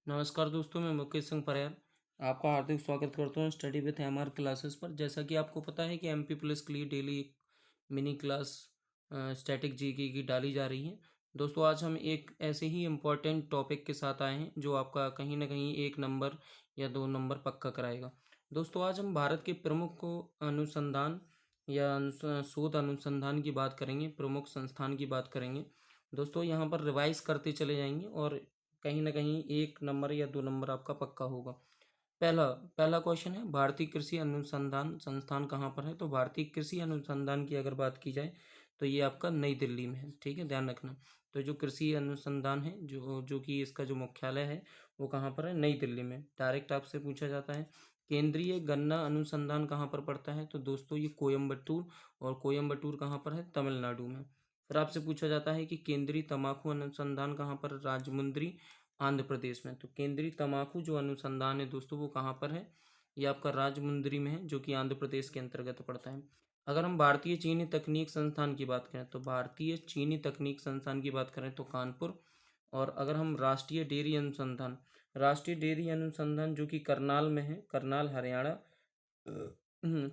नमस्कार दोस्तों, मैं मुकेश सिंह परिहार आपका हार्दिक स्वागत करता हूँ स्टडी विथ एमआर क्लासेस पर। जैसा कि आपको पता है कि एमपी प्लस के लिए डेली एक मिनी क्लास स्टैटिक जीके की डाली जा रही है। दोस्तों, आज हम एक ऐसे ही इम्पोर्टेंट टॉपिक के साथ आए हैं जो आपका कहीं ना कहीं 1 नंबर या 2 नंबर पक्का कराएगा। दोस्तों, आज हम भारत के प्रमुख अनुसंधान या शोध अनुसंधान की बात करेंगे, प्रमुख संस्थान की बात करेंगे। दोस्तों, यहाँ पर रिवाइज करते चले जाएंगे और कहीं ना कहीं 1 नंबर या 2 नंबर आपका पक्का होगा। पहला पहला क्वेश्चन है, भारतीय कृषि अनुसंधान संस्थान कहाँ पर है? तो भारतीय कृषि अनुसंधान की अगर बात की जाए तो ये आपका नई दिल्ली में है। ठीक है, ध्यान रखना। तो जो कृषि अनुसंधान है, जो जो कि इसका जो मुख्यालय है वो कहाँ पर है? नई दिल्ली में। डायरेक्ट आपसे पूछा जाता है, केंद्रीय गन्ना अनुसंधान कहाँ पर पड़ता है? तो दोस्तों ये कोयम्बटूर, और कोयम्बटूर कहाँ पर है? तमिलनाडु में। फिर आपसे पूछा जाता है कि केंद्रीय तंबाकू अनुसंधान कहाँ पर? राजमुंद्री, आंध्र प्रदेश में। तो केंद्रीय तंबाकू जो अनुसंधान है दोस्तों वो कहाँ पर है? ये आपका राजमुंद्री में है, जो कि आंध्र प्रदेश के अंतर्गत पड़ता है। अगर हम भारतीय चीनी तकनीक संस्थान की बात करें तो भारतीय चीनी तकनीक संस्थान की बात करें तो कानपुर। और अगर हम राष्ट्रीय डेयरी अनुसंधान जो कि करनाल में है, करनाल हरियाणा,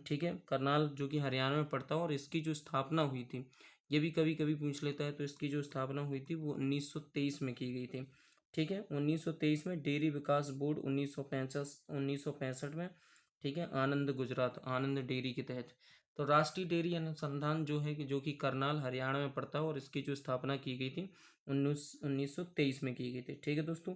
ठीक है, करनाल जो कि हरियाणा में पड़ता है। और इसकी जो स्थापना हुई थी, ये भी कभी कभी पूछ लेता है, तो इसकी जो स्थापना हुई थी वो 1923 में की गई थी। ठीक है, 1923 में। डेयरी विकास बोर्ड 1965 में। ठीक है, आनंद गुजरात, आनंद डेयरी के तहत। तो राष्ट्रीय डेयरी अनुसंधान जो है कि जो कि करनाल हरियाणा में पड़ता है, और इसकी जो स्थापना की गई थी 1923 में की गई थी। ठीक है दोस्तों,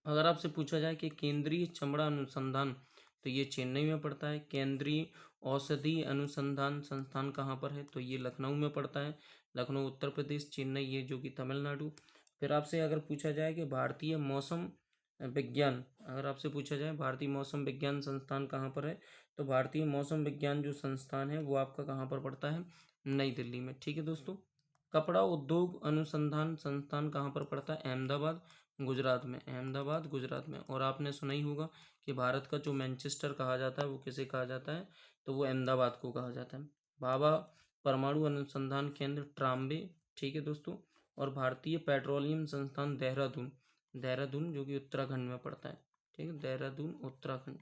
अगर आपसे पूछा जाए कि केंद्रीय चमड़ा अनुसंधान, तो ये चेन्नई में पड़ता है। केंद्रीय औषधि अनुसंधान संस्थान कहाँ पर है? तो ये लखनऊ में पड़ता है, लखनऊ उत्तर प्रदेश। चेन्नई ये जो कि तमिलनाडु। फिर आपसे अगर पूछा जाए कि भारतीय मौसम विज्ञान, अगर आपसे पूछा जाए भारतीय मौसम विज्ञान संस्थान कहाँ पर है? तो भारतीय मौसम विज्ञान जो संस्थान है वो आपका कहाँ पर पड़ता है? नई दिल्ली में। ठीक है दोस्तों, कपड़ा उद्योग अनुसंधान संस्थान कहाँ पर पड़ता है? अहमदाबाद, गुजरात में। अहमदाबाद, गुजरात में। और आपने सुना ही होगा कि भारत का जो मैनचेस्टर कहा जाता है वो किसे कहा जाता है? तो वो अहमदाबाद को कहा जाता है। भाभा परमाणु अनुसंधान केंद्र ट्राम्बे। ठीक है दोस्तों, और भारतीय पेट्रोलियम संस्थान देहरादून, देहरादून जो कि उत्तराखंड में पड़ता है। ठीक है, देहरादून उत्तराखंड।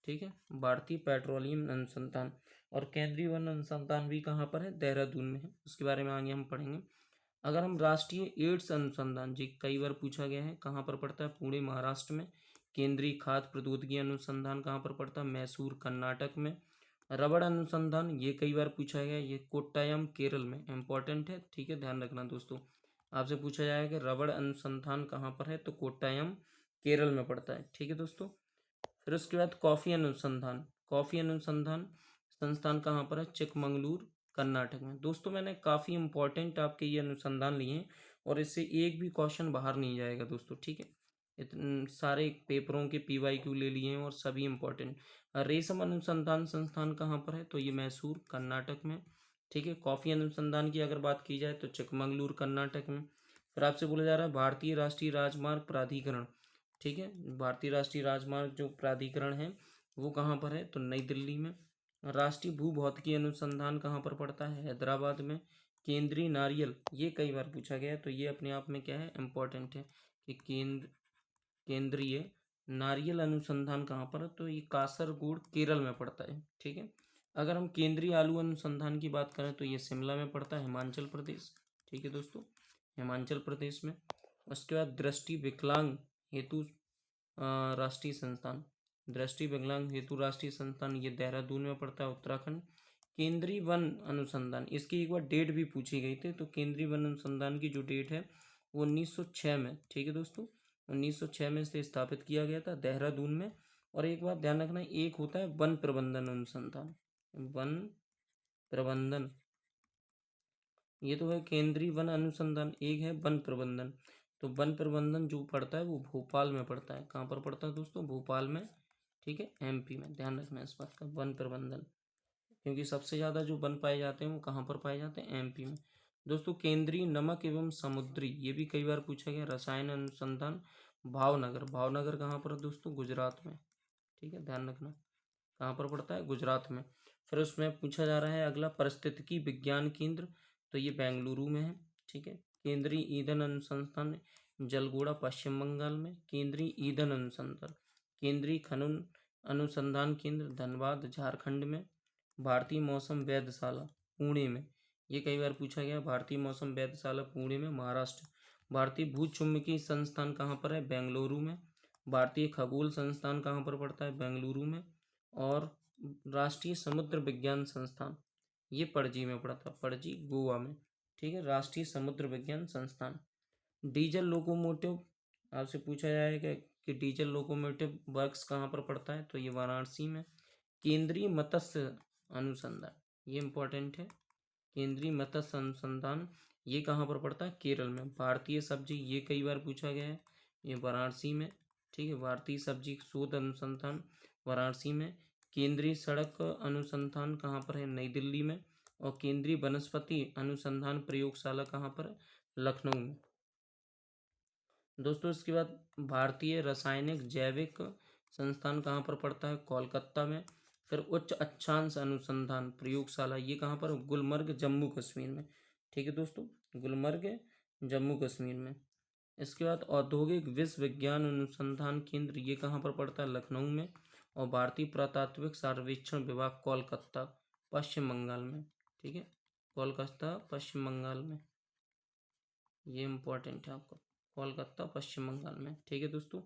ठीक है, भारतीय पेट्रोलियम अनुसंधान और केंद्रीय वन अनुसंधान भी कहाँ पर है? देहरादून में है। उसके बारे में आगे हम पढ़ेंगे। अगर हम राष्ट्रीय एड्स अनुसंधान, जी कई बार पूछा गया है, कहाँ पर पड़ता है? पुणे, महाराष्ट्र में। केंद्रीय खाद्य प्रौद्योगिकी अनुसंधान कहाँ पर पड़ता है? मैसूर, कर्नाटक में। रबड़ अनुसंधान, ये कई बार पूछा गया है, ये कोट्टायम, केरल में। इंपॉर्टेंट है, ठीक है, ध्यान रखना दोस्तों। आपसे पूछा जाएगा कि रबड़ अनुसंधान कहाँ पर है? तो कोट्टायम, केरल में पड़ता है। ठीक है दोस्तों, फिर उसके बाद कॉफ़ी अनुसंधान संस्थान कहाँ पर है? चिकमंगलूर, कर्नाटक में। दोस्तों, मैंने काफ़ी इंपॉर्टेंट आपके ये अनुसंधान लिए हैं और इससे एक भी क्वेश्चन बाहर नहीं जाएगा दोस्तों। ठीक है, इतने सारे पेपरों के PYQ ले लिए हैं और सभी इंपॉर्टेंट। रेशम अनुसंधान संस्थान कहाँ पर है? तो ये मैसूर, कर्नाटक में। ठीक है, कॉफ़ी अनुसंधान की अगर बात की जाए तो चिकमंगलूर, कर्नाटक में। फिर आपसे बोला जा रहा है भारतीय राष्ट्रीय राजमार्ग प्राधिकरण। ठीक है, भारतीय राष्ट्रीय राजमार्ग जो प्राधिकरण है वो कहाँ पर है? तो नई दिल्ली में। राष्ट्रीय भूभौतिकी अनुसंधान कहाँ पर पड़ता है? हैदराबाद में। केंद्रीय नारियल, ये कई बार पूछा गया है, तो ये अपने आप में क्या है? इम्पोर्टेंट है कि केंद्रीय नारियल अनुसंधान कहाँ पर है? तो ये कासरगोड, केरल में पड़ता है। ठीक है, अगर हम केंद्रीय आलू अनुसंधान की बात करें तो ये शिमला में पड़ता है, हिमाचल प्रदेश। ठीक है दोस्तों, हिमाचल प्रदेश में। उसके बाद दृष्टि विकलांग हेतु राष्ट्रीय संस्थान, दृष्टि विकलांग हेतु राष्ट्रीय संस्थान, ये देहरादून में पड़ता है, उत्तराखंड। केंद्रीय वन अनुसंधान, इसकी एक बार डेट भी पूछी गई थी, तो केंद्रीय वन अनुसंधान की जो डेट है वो 1906 में। ठीक है दोस्तों, 1906 में इसे स्थापित किया गया था देहरादून में। और एक बात ध्यान रखना, एक होता है वन प्रबंधन अनुसंधान, वन प्रबंधन, ये तो है केंद्रीय वन अनुसंधान, एक है वन प्रबंधन। तो वन प्रबंधन जो पड़ता है वो भोपाल में पड़ता है। कहाँ पर पड़ता है दोस्तों? भोपाल में। ठीक है, MP में। ध्यान रखना इस बात का, वन प्रबंधन, क्योंकि सबसे ज़्यादा जो वन पाए जाते हैं वो कहाँ पर पाए जाते हैं? MP में। दोस्तों, केंद्रीय नमक एवं समुद्री, ये भी कई बार पूछा गया, रसायन अनुसंधान भावनगर, भावनगर कहाँ पर है दोस्तों? गुजरात में। ठीक है, ध्यान रखना कहाँ पर पड़ता है? गुजरात में। फिर उसमें पूछा जा रहा है अगला, पारिस्थितिकी विज्ञान केंद्र, तो ये बेंगलुरु में है। ठीक है, केंद्रीय ईंधन अनुसंधान, जलगोड़ा पश्चिम बंगाल में। केंद्रीय ईंधन अनुसंधान, केंद्रीय खनन अनुसंधान केंद्र धनबाद झारखंड में। भारतीय मौसम वेधशाला पुणे में, ये कई बार पूछा गया। भारतीय मौसम वेधशाला पुणे में महाराष्ट्र। भारतीय भूचुम्बकीय संस्थान कहाँ पर है? बेंगलुरु में। भारतीय खगोल संस्थान कहाँ पर पड़ता है? बेंगलुरु में। और राष्ट्रीय समुद्र विज्ञान संस्थान, ये पणजी में पड़ता है, पणजी गोवा में। ठीक है, राष्ट्रीय समुद्र विज्ञान संस्थान। डीजल लोकोमोटिव आपसे पूछा जाएगा कि डीजल लोकोमोटिव वर्क्स कहाँ पर पड़ता है, तो ये वाराणसी में। केंद्रीय मत्स्य अनुसंधान, ये इंपॉर्टेंट है। केंद्रीय मत्स्य अनुसंधान ये कहाँ पर पड़ता है? केरल में। भारतीय सब्जी, ये कई बार पूछा गया है, ये वाराणसी में। ठीक है, भारतीय सब्जी शोध अनुसंधान वाराणसी में। केंद्रीय सड़क अनुसंधान कहाँ पर है? नई दिल्ली में। और केंद्रीय वनस्पति अनुसंधान प्रयोगशाला कहाँ पर है? लखनऊ में। दोस्तों इसके बाद भारतीय रासायनिक जैविक संस्थान कहाँ पर पड़ता है? कोलकाता में। फिर उच्च अक्षांश अनुसंधान प्रयोगशाला, ये कहाँ पर? गुलमर्ग जम्मू कश्मीर में। ठीक है दोस्तों, गुलमर्ग जम्मू कश्मीर में। इसके बाद औद्योगिक विश्वविज्ञान अनुसंधान केंद्र, ये कहाँ पर पड़ता है? लखनऊ में। और भारतीय पुरातात्विक सर्वेक्षण विभाग कोलकाता पश्चिम बंगाल में। ठीक है, कोलकाता पश्चिम बंगाल में, ये इम्पोर्टेंट है आपको, कोलकाता पश्चिम बंगाल में। ठीक है दोस्तों,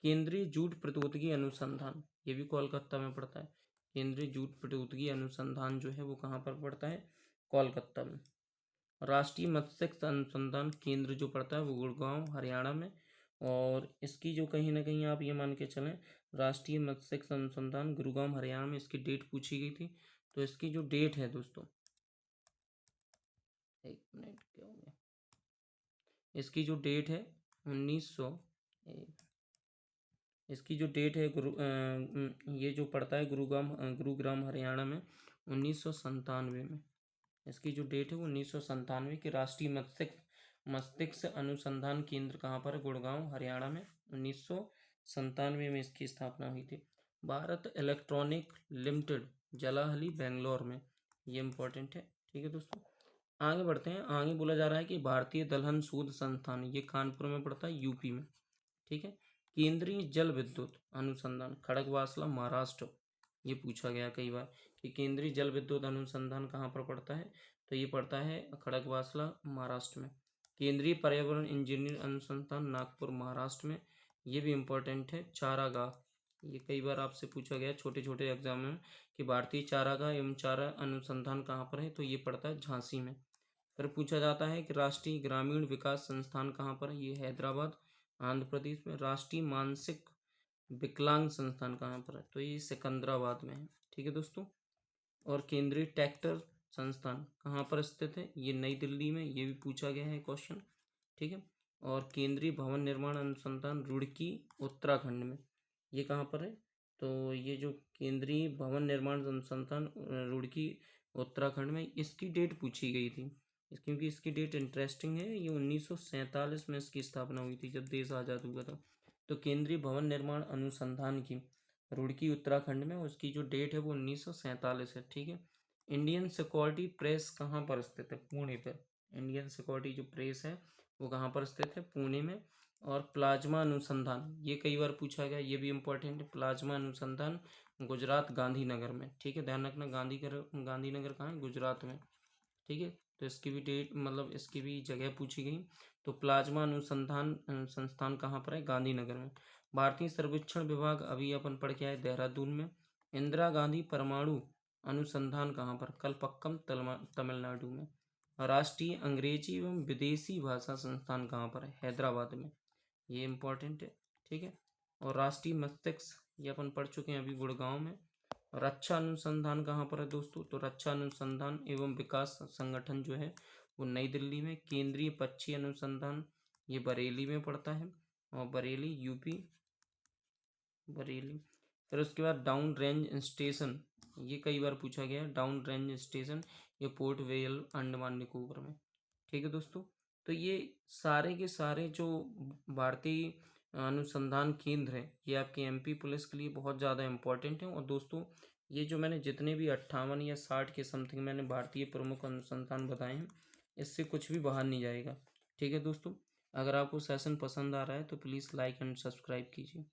केंद्रीय जूट प्रौद्योगिकी अनुसंधान, ये भी कोलकाता में पड़ता है। केंद्रीय जूट प्रौद्योगिकी अनुसंधान जो है वो कहाँ पर पड़ता है? कोलकाता में। राष्ट्रीय मत्स्य अनुसंधान केंद्र जो पड़ता है वो गुड़गांव हरियाणा में। और इसकी जो कहीं ना कहीं आप ये मान के चलें, राष्ट्रीय मत्स्य अनुसंधान गुड़गांव हरियाणा में, इसकी डेट पूछी गई थी। तो इसकी जो डेट है दोस्तों, एक मिनट क्या हो गया, इसकी जो डेट है 1900, इसकी जो डेट है ये जो पड़ता है गुरुग्राम हरियाणा में 1997 में। इसकी जो डेट है वो 1997 की। राष्ट्रीय मस्तिष्क अनुसंधान केंद्र कहाँ पर है? गुड़गांव हरियाणा में। 1997 में इसकी स्थापना हुई थी। भारत इलेक्ट्रॉनिक लिमिटेड जलाहली बेंगलोर में, ये इंपॉर्टेंट है। ठीक है दोस्तों, आगे बढ़ते हैं। आगे बोला जा रहा है कि भारतीय दलहन शोध संस्थान, ये कानपुर में पड़ता है, यूपी में। ठीक है, केंद्रीय जल विद्युत अनुसंधान खड़गवासला महाराष्ट्र, ये पूछा गया कई बार कि केंद्रीय जल विद्युत अनुसंधान कहाँ पर पड़ता है, तो ये पड़ता है खड़गवासला महाराष्ट्र में। केंद्रीय पर्यावरण इंजीनियर अनुसंधान नागपुर महाराष्ट्र में, ये भी इम्पोर्टेंट है। चारागाह, ये कई बार आपसे पूछा गया छोटे छोटे एग्जाम में कि भारतीय चारागाह एवं चारा अनुसंधान कहाँ पर है, तो ये पड़ता है झांसी में। फिर पूछा जाता है कि राष्ट्रीय ग्रामीण विकास संस्थान कहाँ पर है, ये हैदराबाद आंध्र प्रदेश में। राष्ट्रीय मानसिक विकलांग संस्थान कहाँ पर है, तो ये सिकंदराबाद में है। ठीक है दोस्तों, और केंद्रीय ट्रैक्टर संस्थान कहाँ पर स्थित है, ये नई दिल्ली में, ये भी पूछा गया है क्वेश्चन। ठीक है, और केंद्रीय भवन निर्माण अनुसंधान रुड़की उत्तराखंड में, ये कहाँ पर है, तो ये जो केंद्रीय भवन निर्माण अनुसंधान रुड़की उत्तराखंड में, इसकी डेट पूछी गई थी क्योंकि इसकी डेट इंटरेस्टिंग है। ये 1947 में इसकी स्थापना हुई थी, जब देश आज़ाद हुआ था। तो केंद्रीय भवन निर्माण अनुसंधान की रुड़की उत्तराखंड में, उसकी जो डेट है वो 1947 है। ठीक है, इंडियन सिक्योरिटी प्रेस कहाँ पर स्थित है? पुणे पर। इंडियन सिक्योरिटी जो प्रेस है वो कहाँ पर स्थित है? पुणे में। और प्लाज्मा अनुसंधान, ये कई बार पूछा गया, ये भी इम्पोर्टेंट है। प्लाज्मा अनुसंधान गुजरात गांधीनगर में। ठीक है, ध्यान रखना, गांधीनगर कहाँ है? गुजरात में। ठीक है, तो इसकी भी डेट मतलब इसकी भी जगह पूछी गई। तो प्लाज्मा अनुसंधान संस्थान कहाँ पर है? गांधीनगर में। भारतीय सर्वेक्षण विभाग अभी अपन पढ़ के आए देहरादून में। इंदिरा गांधी परमाणु अनुसंधान कहाँ पर? कलपक्कम तमिलनाडु में। राष्ट्रीय अंग्रेजी एवं विदेशी भाषा संस्थान कहाँ पर है? हैदराबाद में, ये इंपॉर्टेंट है। ठीक है, और राष्ट्रीय मस्तिष्क, ये अपन पढ़ चुके हैं अभी, गुड़गांव में। रक्षा अनुसंधान कहाँ पर है दोस्तों? तो रक्षा अनुसंधान एवं विकास संगठन जो है वो नई दिल्ली में। केंद्रीय पक्षी अनुसंधान, ये बरेली में पड़ता है, और बरेली यूपी, बरेली। फिर उसके बाद डाउन रेंज स्टेशन, ये कई बार पूछा गया है। डाउन रेंज स्टेशन ये पोर्ट वेल अंडमान निकोबार में। ठीक है दोस्तों, तो ये सारे के सारे जो भारतीय अनुसंधान केंद्र हैं, ये आपके एमपी पुलिस के लिए बहुत ज़्यादा इम्पोर्टेंट हैं। और दोस्तों ये जो मैंने जितने भी 58 या 60 के समथिंग मैंने भारतीय प्रमुख अनुसंधान बताए हैं, इससे कुछ भी बाहर नहीं जाएगा। ठीक है दोस्तों, अगर आपको सेशन पसंद आ रहा है तो प्लीज़ लाइक एंड सब्सक्राइब कीजिए।